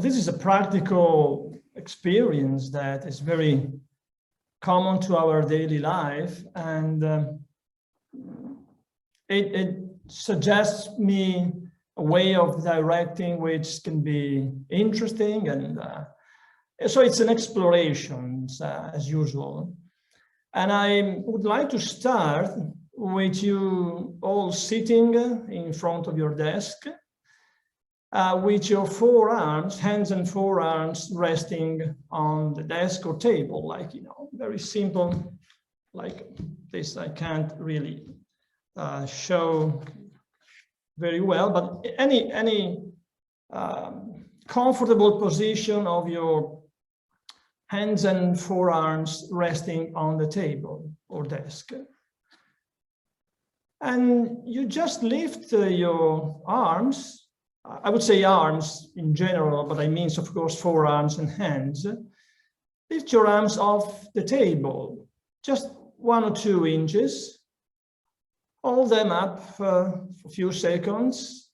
this is a practical experience that is very common to our daily life, and it suggests me a way of directing which can be interesting, and so it's an exploration as usual. And I would like to start with you all sitting in front of your desk with your forearms, hands and forearms resting on the desk or table, like, you know, very simple, like this. I can't really show very well, but any comfortable position of your hands and forearms resting on the table or desk. And you just lift your arms. I would say arms in general, but I mean, of course, forearms and hands. Lift your arms off the table, just 1 or 2 inches. Hold them up for a few seconds,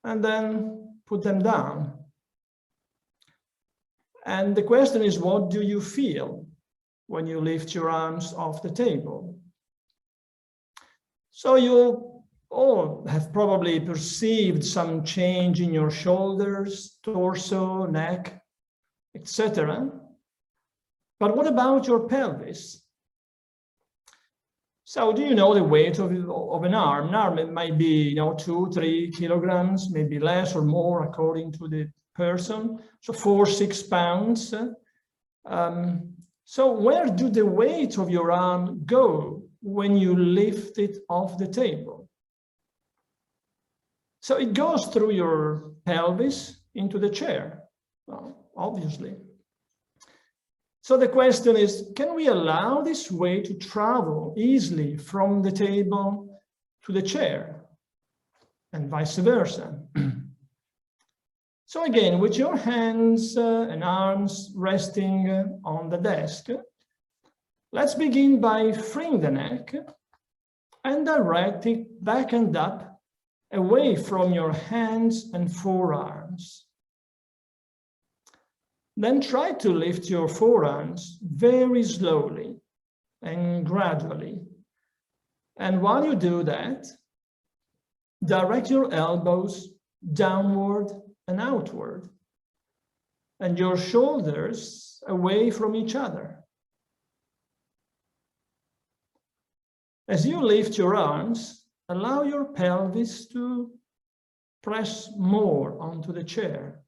and then put them down. And the question is, what do you feel when you lift your arms off the table? So you all have probably perceived some change in your shoulders, torso, neck, etc. But what about your pelvis? So do you know the weight of an arm? An arm, it might be, 2-3 kilograms, maybe less or more according to the person. So 4-6 pounds. So where do the weight of your arm go when you lift it off the table? So it goes through your pelvis into the chair, well, obviously. So the question is, can we allow this weight to travel easily from the table to the chair and vice versa? So again, with your hands and arms resting on the desk, let's begin by freeing the neck and direct it back and up away from your hands and forearms. Then try to lift your forearms very slowly and gradually. And while you do that, direct your elbows downward and outward, and your shoulders away from each other. As you lift your arms, allow your pelvis to press more onto the chair.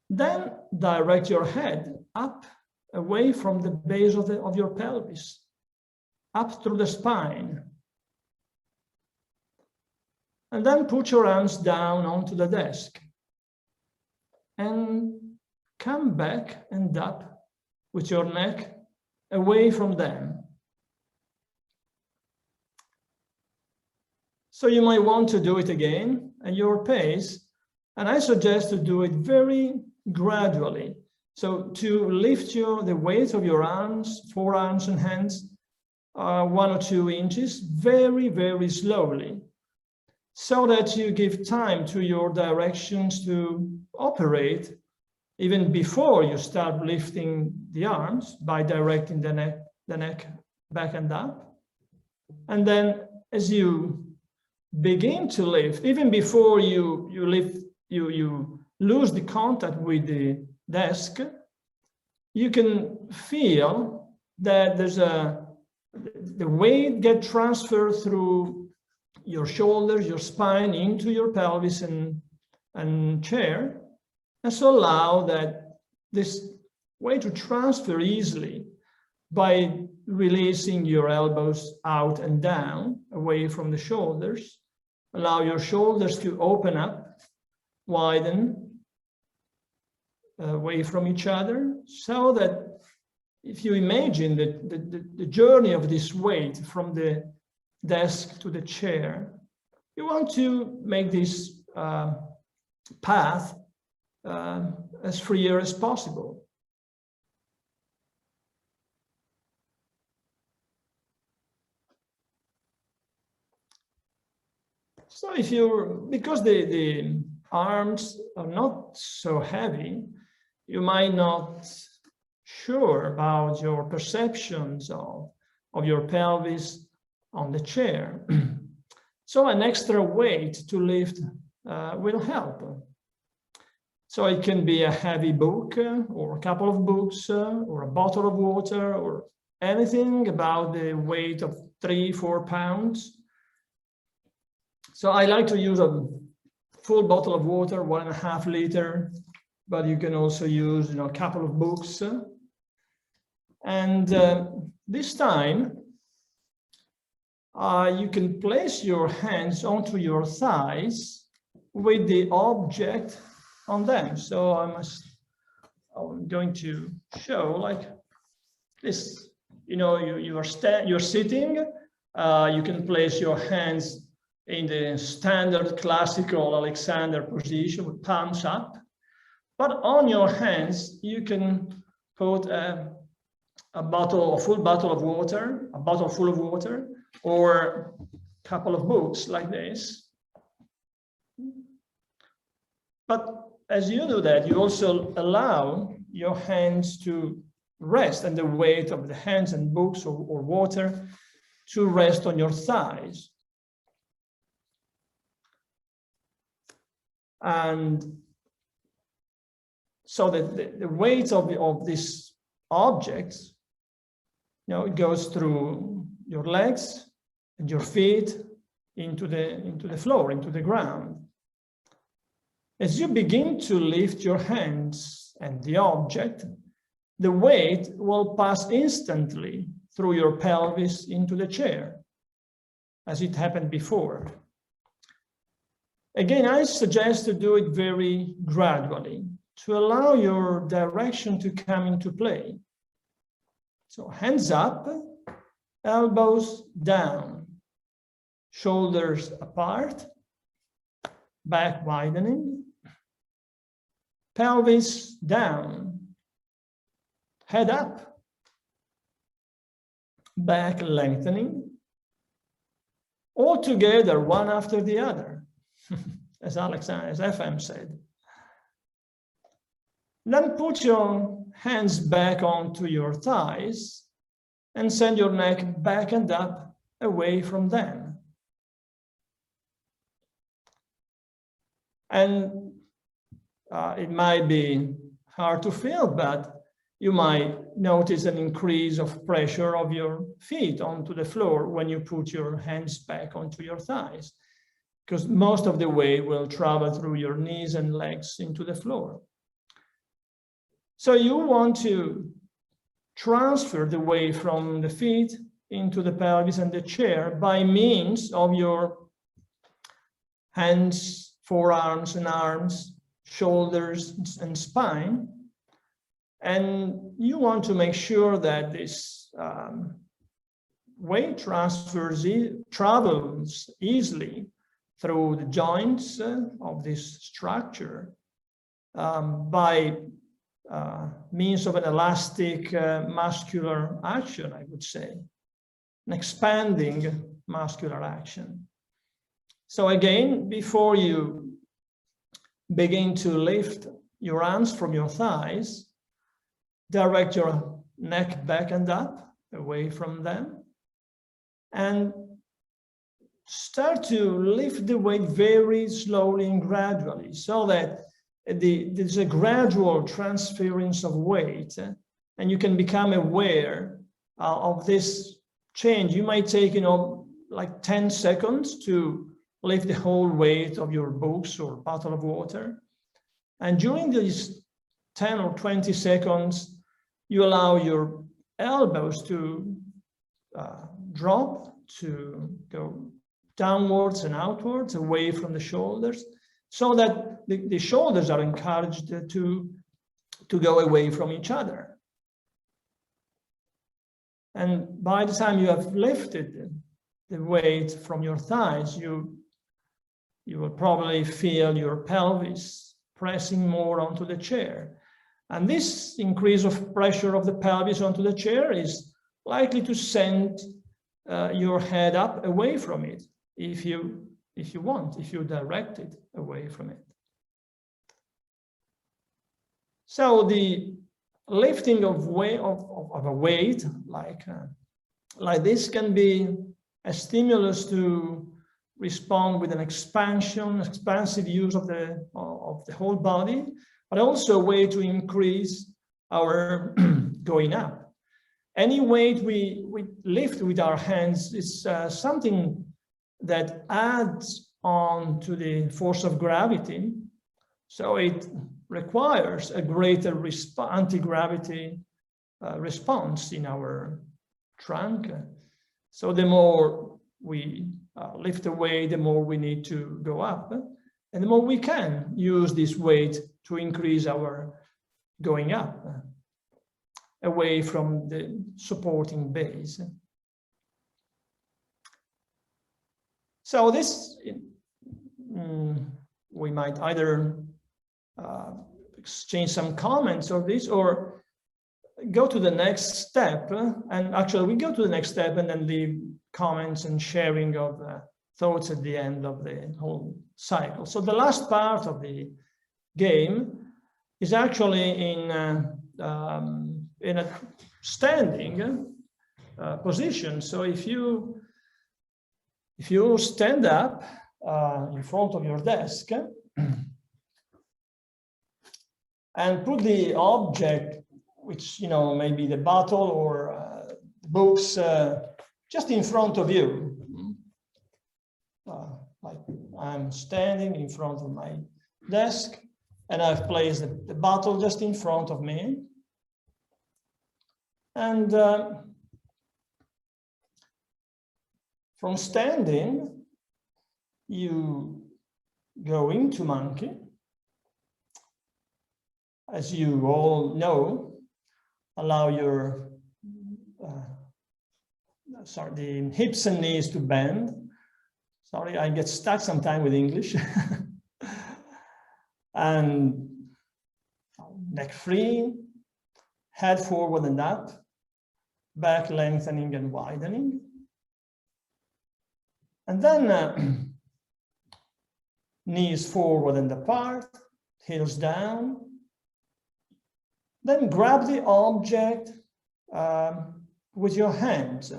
Then direct your head up away from the base of your pelvis, up through the spine. And then put your arms down onto the desk and come back and up with your neck away from them. So you might want to do it again at your pace, and I suggest to do it very gradually. So to lift the weight of your arms, forearms and hands, 1 or 2 inches, very, very slowly, so that you give time to your directions to operate even before you start lifting the arms by directing the neck back and up. And then as you begin to lift, even before you lift, you lose the contact with the desk, you can feel that there's the weight get transferred through your shoulders, your spine, into your pelvis and chair, and so allow that this weight to transfer easily by releasing your elbows out and down away from the shoulders. Allow your shoulders to open up, widen away from each other, so that if you imagine the journey of this weight from the desk to the chair, you want to make this path as freer as possible. So if you're, because the arms are not so heavy, you might not sure about your perceptions of your pelvis on the chair. So an extra weight to lift will help. So it can be a heavy book or a couple of books or a bottle of water or anything about the weight of 3-4 pounds. So I like to use a full bottle of water, 1.5 liter, but you can also use, a couple of books. And this time, you can place your hands onto your thighs with the object on them. So I'm going to show like this. You're sitting. You can place your hands in the standard classical Alexander position with palms up. But on your hands, you can put a full bottle of water, a bottle full of water, or a couple of books like this. But as you do that, you also allow your hands to rest, and the weight of the hands and books or water to rest on your thighs. And so that the weight of this object, it goes through your legs and your feet into the floor, into the ground. As you begin to lift your hands and the object, the weight will pass instantly through your pelvis into the chair, as it happened before. Again, I suggest to do it very gradually, to allow your direction to come into play. So hands up, elbows down, shoulders apart, back widening, pelvis down, head up, back lengthening, all together, one after the other, as FM said. Then put your hands back onto your thighs and send your neck back and up away from them. And it might be hard to feel, but you might notice an increase of pressure of your feet onto the floor when you put your hands back onto your thighs, because most of the weight will travel through your knees and legs into the floor. So you want to transfer the weight from the feet into the pelvis and the chair by means of your hands, forearms and arms, shoulders and spine. And you want to make sure that this weight travels easily through the joints of this structure by means of an elastic muscular action, I would say, an expanding muscular action. So again, before you begin to lift your arms from your thighs, direct your neck back and up, away from them, and start to lift the weight very slowly and gradually, so that there's a gradual transference of weight, and you can become aware of this change. You might take, like 10 seconds to lift the whole weight of your books or bottle of water. And during these 10 or 20 seconds, you allow your elbows to drop, to go downwards and outwards, away from the shoulders, so that the shoulders are encouraged to go away from each other. And by the time you have lifted the weight from your thighs, you will probably feel your pelvis pressing more onto the chair. And this increase of pressure of the pelvis onto the chair is likely to send your head up away from it. If you if you want, if you direct it away from it. So the lifting of a weight like this can be a stimulus to respond with an expansive use of the whole body, but also a way to increase our going up. Any weight we lift with our hands is something that adds on to the force of gravity. So it requires a greater anti-gravity response in our trunk. So the more we lift away, the more we need to go up, and the more we can use this weight to increase our going up away from the supporting base. So this, we might either exchange some comments on this or go to the next step. And actually we go to the next step and then leave comments and sharing of thoughts at the end of the whole cycle. So the last part of the game is actually in a standing position. So if you stand up in front of your desk and put the object, which maybe the bottle or books, just in front of you, like I'm standing in front of my desk, and I've placed the bottle just in front of me, and from standing, you go into monkey. As you all know, allow your the hips and knees to bend. Sorry, I get stuck sometimes with English. And neck free, head forward and up, back lengthening and widening. And then knees forward and apart, heels down. Then grab the object with your hands.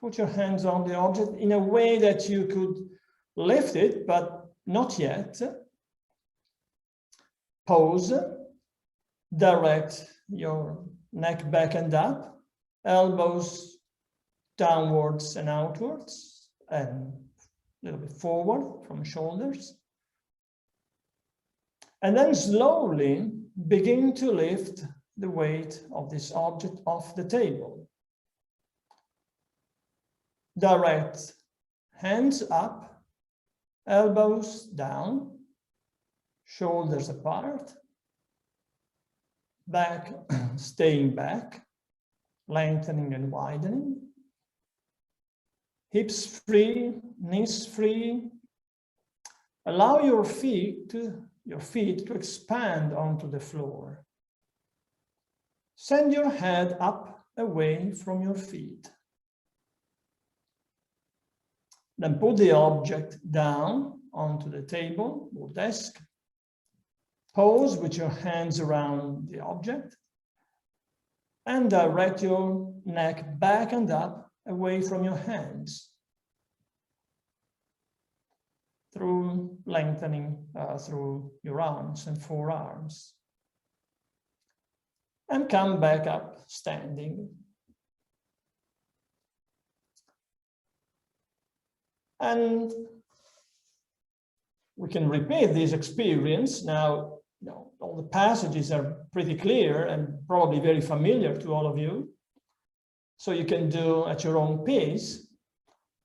Put your hands on the object in a way that you could lift it, but not yet. Pose. Direct your neck back and up, elbows downwards and outwards, and a little bit forward from shoulders. And then slowly begin to lift the weight of this object off the table. Direct hands up, elbows down, shoulders apart, back staying back, lengthening and widening, hips free, knees free. Allow your feet to expand onto the floor. Send your head up away from your feet. Then put the object down onto the table or desk. Pose with your hands around the object and direct your neck back and up away from your hands through lengthening through your arms and forearms. And come back up standing. And we can repeat this experience. Now, all the passages are pretty clear and probably very familiar to all of you. So you can do at your own pace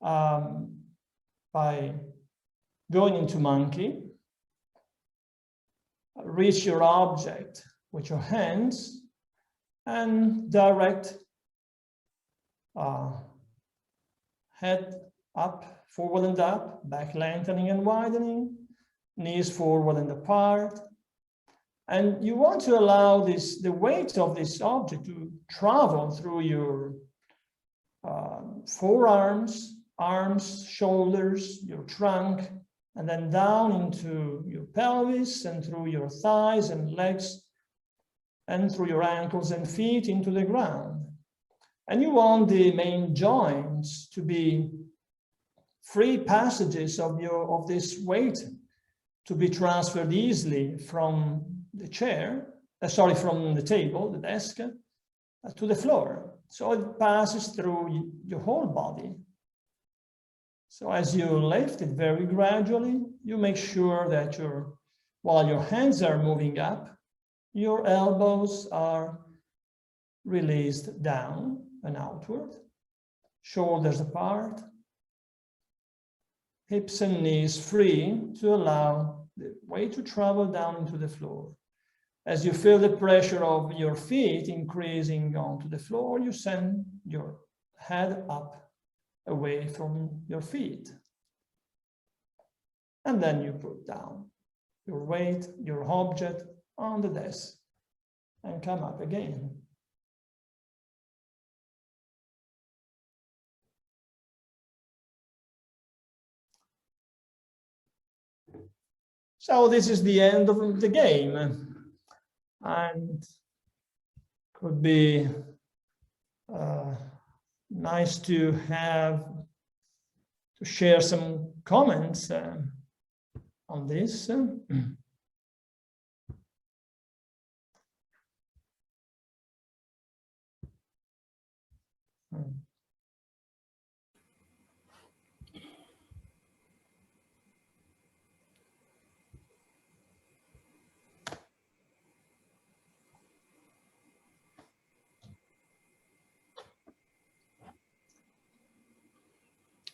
by going into monkey, reach your object with your hands, and direct head up, forward and up, back lengthening and widening, knees forward and apart. And you want to allow the weight of this object to travel through your forearms, arms, shoulders, your trunk, and then down into your pelvis and through your thighs and legs and through your ankles and feet into the ground. And you want the main joints to be free passages of this weight to be transferred easily from the from the table, the desk, to the floor. So it passes through your whole body. So as you lift it very gradually, you make sure that while your hands are moving up, your elbows are released down and outward, shoulders apart, hips and knees free to allow the weight to travel down into the floor. As you feel the pressure of your feet increasing onto the floor, you send your head up away from your feet. And then you put down your weight, your object on the desk and come up again. So this is the end of the game. And could be nice to share some comments on this.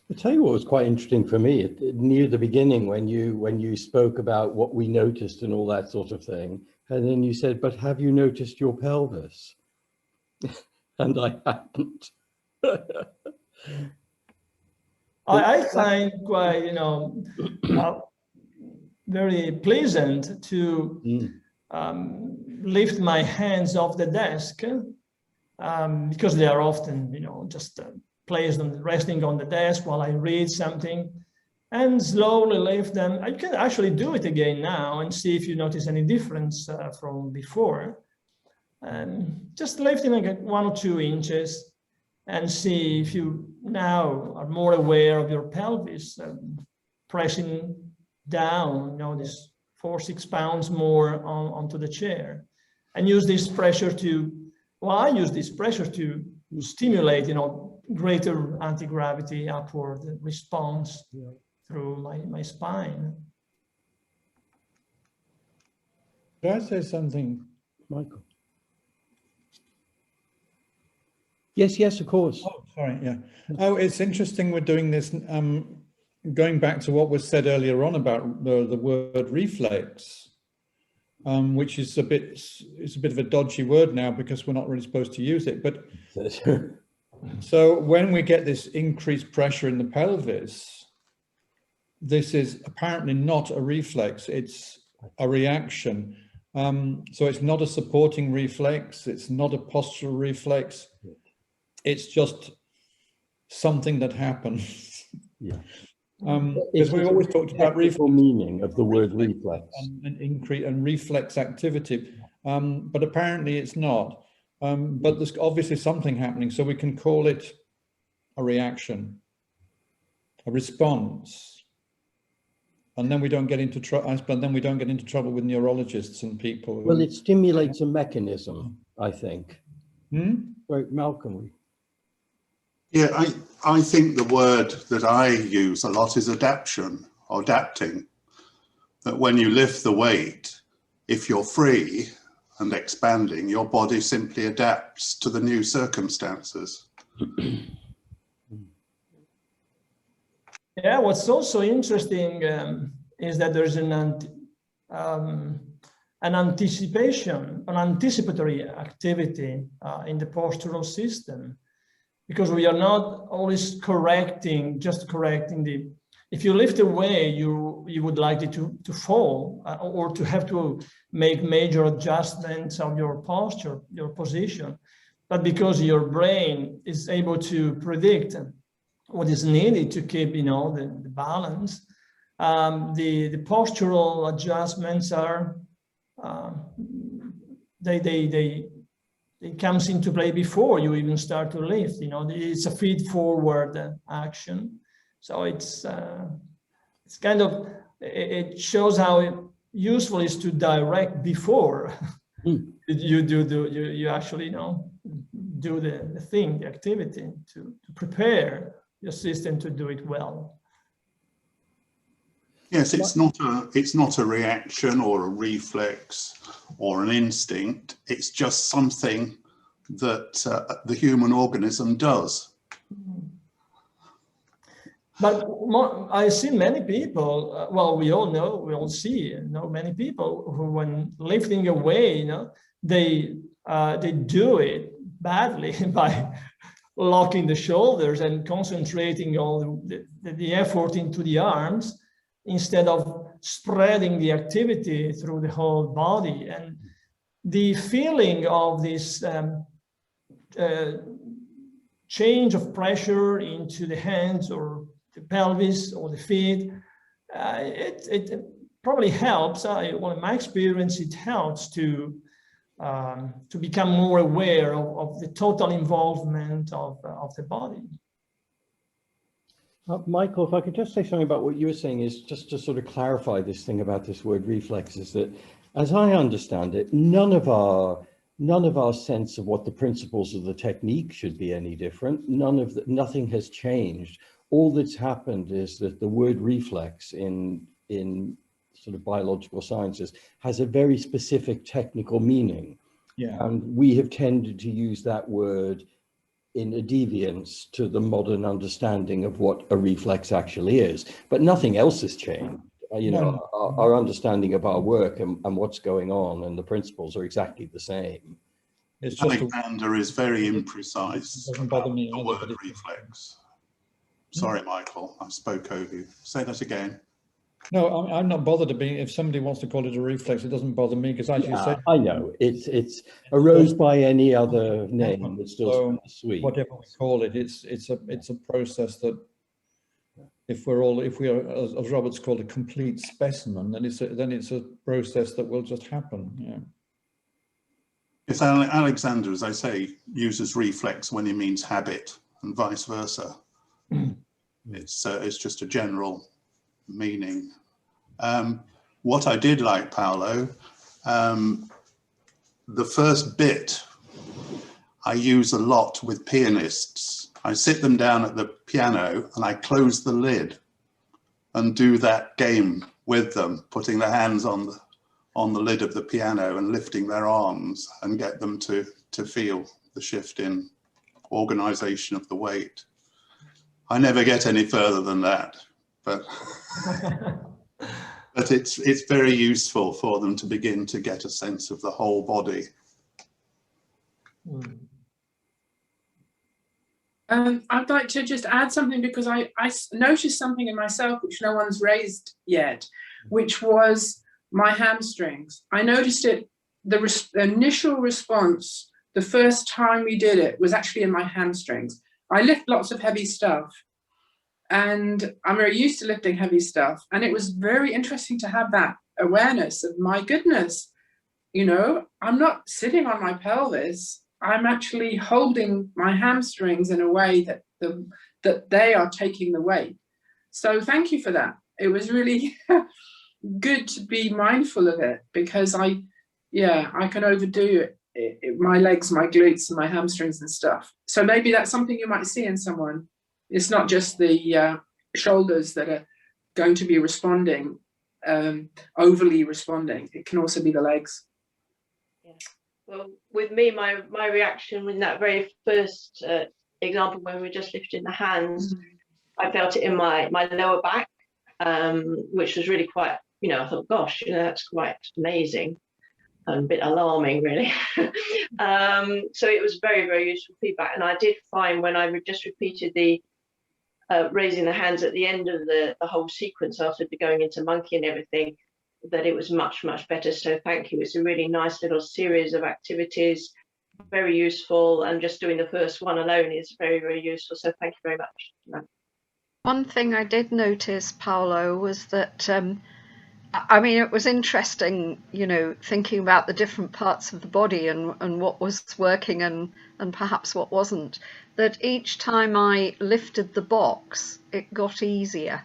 I'll tell you what was quite interesting for me near the beginning when you spoke about what we noticed and all that sort of thing, and then you said, "But have you noticed your pelvis?" And I hadn't. I find quite, very pleasant to lift my hands off the desk because they are often, just placed resting on the desk while I read something, and slowly lift them. I can actually do it again now and see if you notice any difference from before. Just lifting like 1 or 2 inches and see if you now are more aware of your pelvis, pressing down, this 4 or 6 pounds more onto the chair, and use this pressure I use this pressure to stimulate, greater anti-gravity upward response through my spine. Could I say something, Michael? Yes, of course. Oh, sorry, yeah. Oh, it's interesting we're doing this, going back to what was said earlier on about the word reflex, which is a bit of a dodgy word now because we're not really supposed to use it. But so when we get this increased pressure in the pelvis, this is apparently not a reflex, it's a reaction. So it's not a supporting reflex, it's not a postural reflex, it's just something that happens. Yeah. Because we always talked about reflex meaning of the word reflex and increase and reflex activity, but apparently it's not. But there's obviously something happening, so we can call it a reaction, a response, and then we don't get into trouble. But then we don't get into trouble with neurologists and people. Well, it stimulates a mechanism, I think. Right, Malcolm. Yeah, I think the word that I use a lot is adaptation or adapting. That when you lift the weight, if you're free and expanding, your body simply adapts to the new circumstances. Yeah, what's also interesting is that there's an anticipatory activity in the postural system, because we are not always just correcting the. If you lift away, you would like it to fall or to have to make major adjustments of your posture, your position. But because your brain is able to predict what is needed to keep, the balance, The postural adjustments are, they it comes into play before you even start to lift. You know, it's a feed forward action. So it's kind of, it shows how useful it is to direct before you actually, you know, do the thing, the activity, to prepare your system to do it well. Yes, it's not a reaction or a reflex or an instinct. It's just something that the human organism does. But I see many people, well, we all know, we all see, you know, many people who, when lifting a weight, you know, they do it badly by locking the shoulders and concentrating all the effort into the arms, instead of spreading the activity through the whole body. And the feeling of this change of pressure into the hands or the pelvis or the feet, it probably helps. Well, in my experience, it helps to become more aware of the total involvement of the body. Michael, if I could just say something about what you were saying, is just to sort of clarify this thing about this word reflex, is that, as I understand it, none of our sense of what the principles of the technique should be any different. Nothing has changed. All that's happened is that the word reflex in sort of biological sciences has a very specific technical meaning. Yeah. And we have tended to use that word in a deviance to the modern understanding of what a reflex actually is. But nothing else has changed. You know, our understanding of our work and what's going on and the principles are exactly the same. It's just Alexander is very imprecise about the word reflex. Sorry, Michael, I spoke over you. Say that again. No, I'm not bothered if somebody wants to call it a reflex, it doesn't bother me, because as you said, I know it's arose by any other name, it's still sweet. Whatever we call it, it's a process that, if we are, as Robert's called, a complete specimen, then it's a process that will just happen. Yeah. If Alexander, as I say, uses reflex when he means habit and vice versa, it's just a general meaning. What I did like, Paolo, the first bit I use a lot with pianists. I sit them down at the piano and I close the lid and do that game with them, putting their hands on the lid of the piano and lifting their arms, and get them to feel the shift in organization of the weight. I never get any further than that, but but it's very useful for them to begin to get a sense of the whole body. I'd like to just add something, because I noticed something in myself which no one's raised yet, which was my hamstrings. I noticed it, the initial response, the first time we did it, was actually in my hamstrings. I lift lots of heavy stuff, and I'm very used to lifting heavy stuff. And it was very interesting to have that awareness of, my goodness, you know, I'm not sitting on my pelvis. I'm actually holding my hamstrings in a way that that they are taking the weight. So thank you for that. It was really good to be mindful of it, because I can overdo it, my legs, my glutes and my hamstrings and stuff. So maybe that's something you might see in someone. It's not just the shoulders that are going to be responding, overly responding. It can also be the legs. Yeah. Well, with me, my reaction in that very first example, when we were just lifting the hands, I felt it in my lower back, which was really quite, you know, I thought, gosh, you know, that's quite amazing. A bit alarming, really. So it was very, very useful feedback. And I did find, when I just repeated the raising the hands at the end of the whole sequence after going into monkey and everything, that it was much, much better. So thank you. It's a really nice little series of activities, very useful. And just doing the first one alone is very, very useful. So thank you very much. One thing I did notice, Paolo, was that, I mean, it was interesting, you know, thinking about the different parts of the body and what was working and perhaps what wasn't, that each time I lifted the box, it got easier,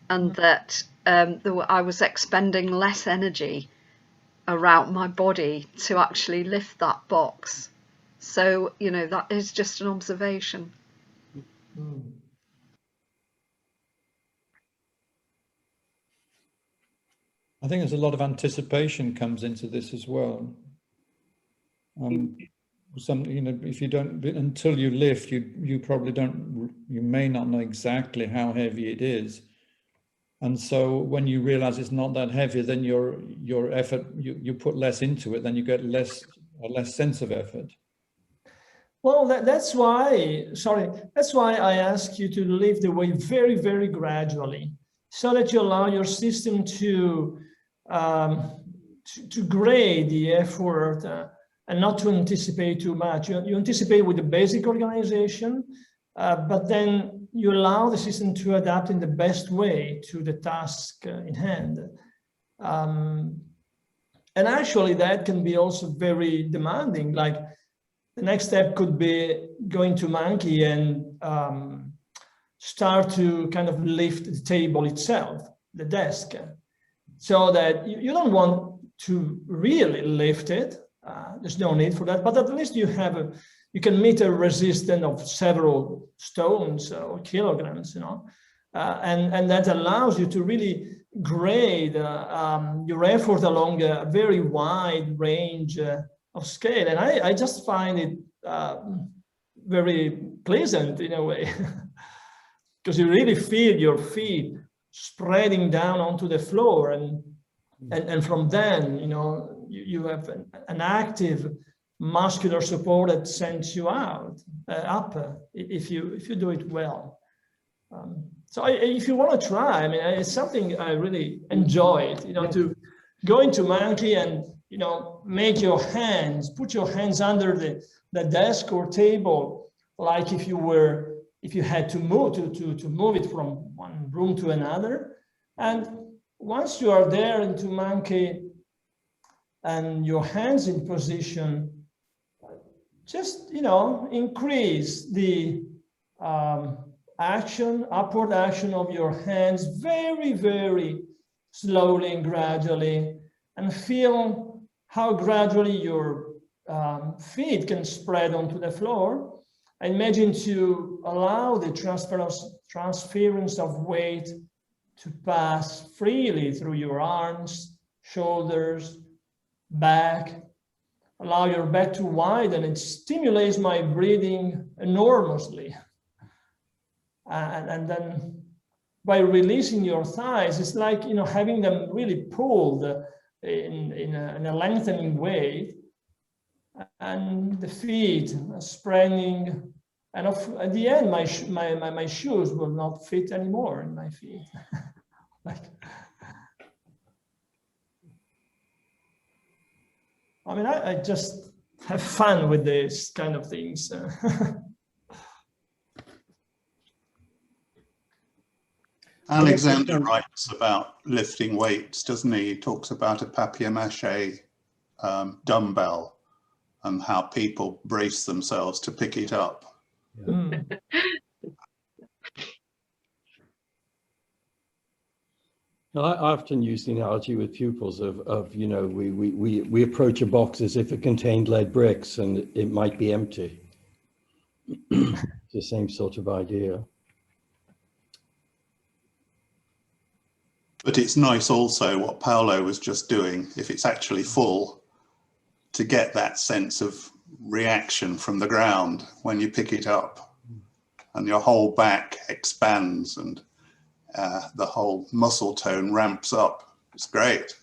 and that I was expending less energy around my body to actually lift that box. So, you know, that is just an observation. I think there's a lot of anticipation comes into this as well. You know, if you don't, until you lift, you probably don't, you may not know exactly how heavy it is. And so when you realize it's not that heavy, then your effort, you put less into it, then you get less sense of effort. Well, that's why I ask you to lift the weight very, very gradually, so that you allow your system to grade the effort and not to anticipate too much. You anticipate with the basic organization, but then you allow the system to adapt in the best way to the task in hand. And actually that can be also very demanding. Like the next step could be going to monkey and start to kind of lift the table itself, the desk, so that you don't want to really lift it. There's no need for that, but at least you can meet a resistance of several stones or kilograms, you know, and that allows you to really grade your effort along a very wide range of scale. And I just find it very pleasant in a way, because you really feel your feet spreading down onto the floor, and from then, you know, you have an active muscular support that sends you up if you do it well. So if you want to try, I mean, it's something I really enjoyed, you know, to go into monkey and, you know, put your hands under the desk or table, like if you had to move it from one room to another. And once you are there into monkey and your hands in position, just, you know, increase the upward action of your hands very, very slowly and gradually, and feel how gradually your feet can spread onto the floor. I imagine to allow the transference of weight to pass freely through your arms, shoulders, back. Allow your back to widen. It stimulates my breathing enormously. And then by releasing your thighs, it's like, you know, having them really pulled in a lengthening way, and the feet spreading. And at the end, my shoes will not fit anymore in my feet. I mean, I just have fun with this kind of things. Alexander writes about lifting weights, doesn't he? He talks about a papier-mâché dumbbell and how people brace themselves to pick it up. Yeah. I often use the analogy with pupils of you know, we approach a box as if it contained lead bricks and it might be empty. It's the same sort of idea. But it's nice also what Paolo was just doing, if it's actually full, to get that sense of reaction from the ground when you pick it up, and your whole back expands and the whole muscle tone ramps up. It's great.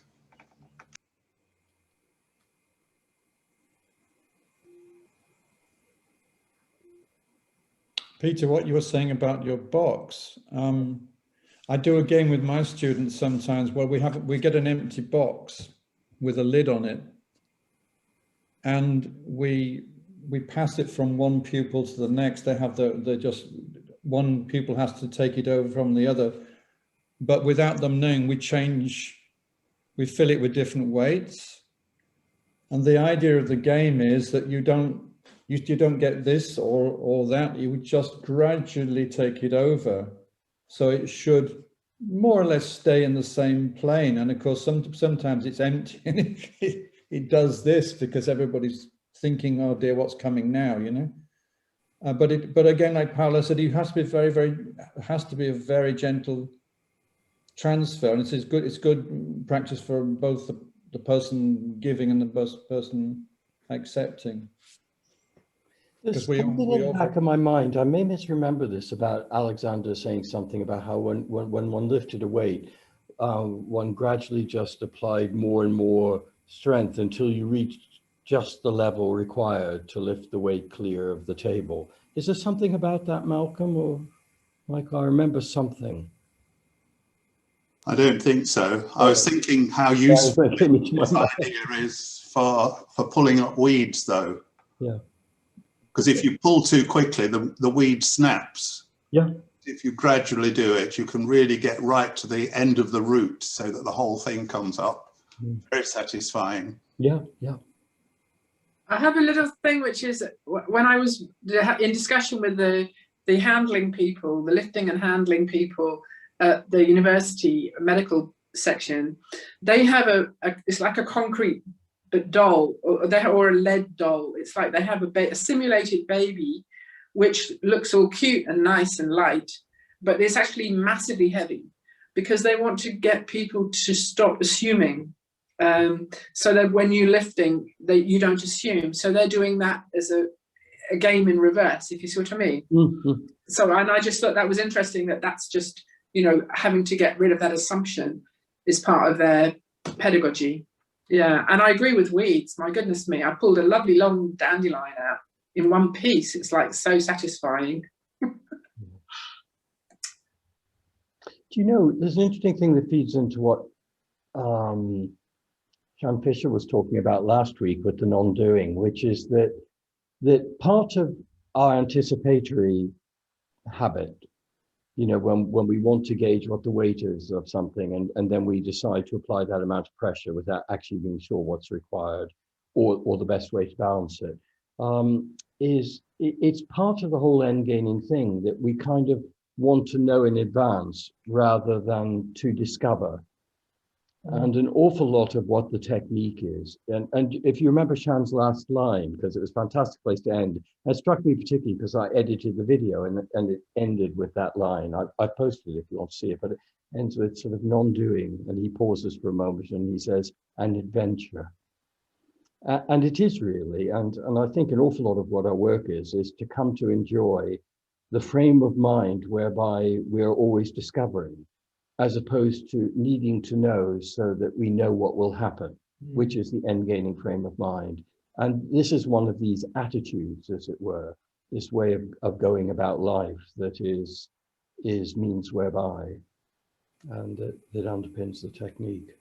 Peter, what you were saying about your box, I do a game with my students sometimes where we get an empty box with a lid on it, and we pass it from one pupil to the next. They just one pupil has to take it over from the other, but without them knowing, we fill it with different weights. And the idea of the game is that you don't get this or that, you would just gradually take it over. So it should more or less stay in the same plane. And of course, sometimes it's empty and it does this because everybody's thinking, oh dear, what's coming now, you know? But again, like Paolo said, it has to be a very gentle transfer, and it's good practice for both the person giving and the person accepting. There's something in the back of my mind, I may misremember this, about Alexander saying something about how when one lifted a weight, one gradually just applied more and more strength until you reached just the level required to lift the weight clear of the table. Is there something about that, Malcolm, or Michael? I remember something. I don't think so. I was thinking how useful this idea is for pulling up weeds, though. Yeah. Because if you pull too quickly, the weed snaps. Yeah. If you gradually do it, you can really get right to the end of the root so that the whole thing comes up. Very satisfying. Yeah, yeah. I have a little thing, which is when I was in discussion with the handling people, the lifting and handling people at the university medical section, they have it's like a concrete doll, or a lead doll. It's like they have a simulated baby, which looks all cute and nice and light, but it's actually massively heavy because they want to get people to stop assuming. So that when you're lifting, you don't assume. So they're doing that as a game in reverse, if you see what I mean. Mm-hmm. So, and I just thought that was interesting, that's just, you know, having to get rid of that assumption is part of their pedagogy. Yeah, and I agree with weeds. My goodness me, I pulled a lovely long dandelion out in one piece. It's like so satisfying. Do you know, there's an interesting thing that feeds into what Sean Fisher was talking about last week with the non-doing, which is that part of our anticipatory habit, you know, when we want to gauge what the weight is of something, and then we decide to apply that amount of pressure without actually being sure what's required or the best way to balance it, it's part of the whole end gaining thing that we kind of want to know in advance rather than to discover. And an awful lot of what the technique is, and if you remember Shan's last line, because it was a fantastic place to end, it struck me particularly because I edited the video and it ended with that line. I posted it if you want to see it, but it ends with sort of non-doing, and he pauses for a moment and he says, an adventure. And it is really, and I think an awful lot of what our work is to come to enjoy the frame of mind whereby we're always discovering, as opposed to needing to know so that we know what will happen, which is the end gaining frame of mind. And this is one of these attitudes, as it were, this way of going about life that is means whereby, and that underpins the technique.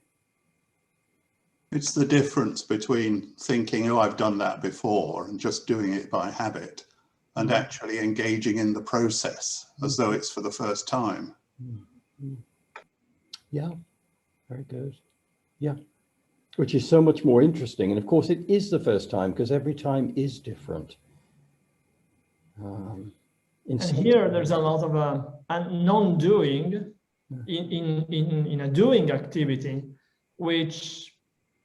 It's the difference between thinking, oh, I've done that before, and just doing it by habit, and actually engaging in the process as though it's for the first time. Yeah, very good. Yeah, which is so much more interesting. And of course, it is the first time because every time is different. And here there's a lot of non-doing in a doing activity, which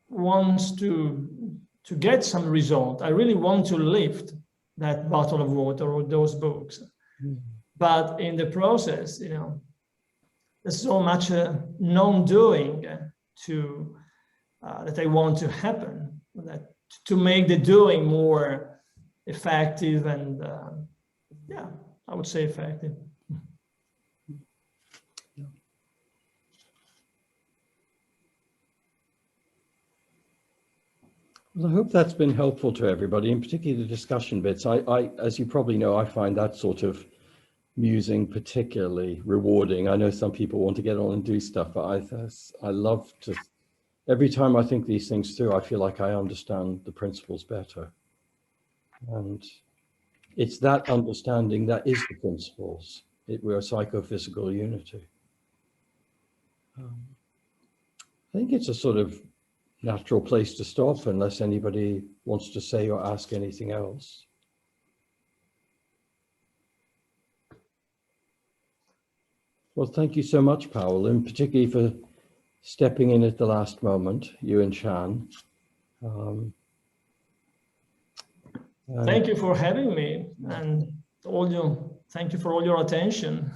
wants to get some result. I really want to lift that bottle of water or those books. But in the process, you know, there's so much non-doing that I want to happen, that to make the doing more effective and yeah, I would say effective. Well, I hope that's been helpful to everybody, and particularly the discussion bits. I, as you probably know, I find that sort of musing particularly rewarding. I know some people want to get on and do stuff, but I love to, every time I think these things through, I feel like I understand the principles better. And it's that understanding that is the principles. we're a psychophysical unity. I think it's a sort of natural place to stop unless anybody wants to say or ask anything else. Well, thank you so much, Paolo, and particularly for stepping in at the last moment, you and Shan. Thank you for having me, and thank you for all your attention.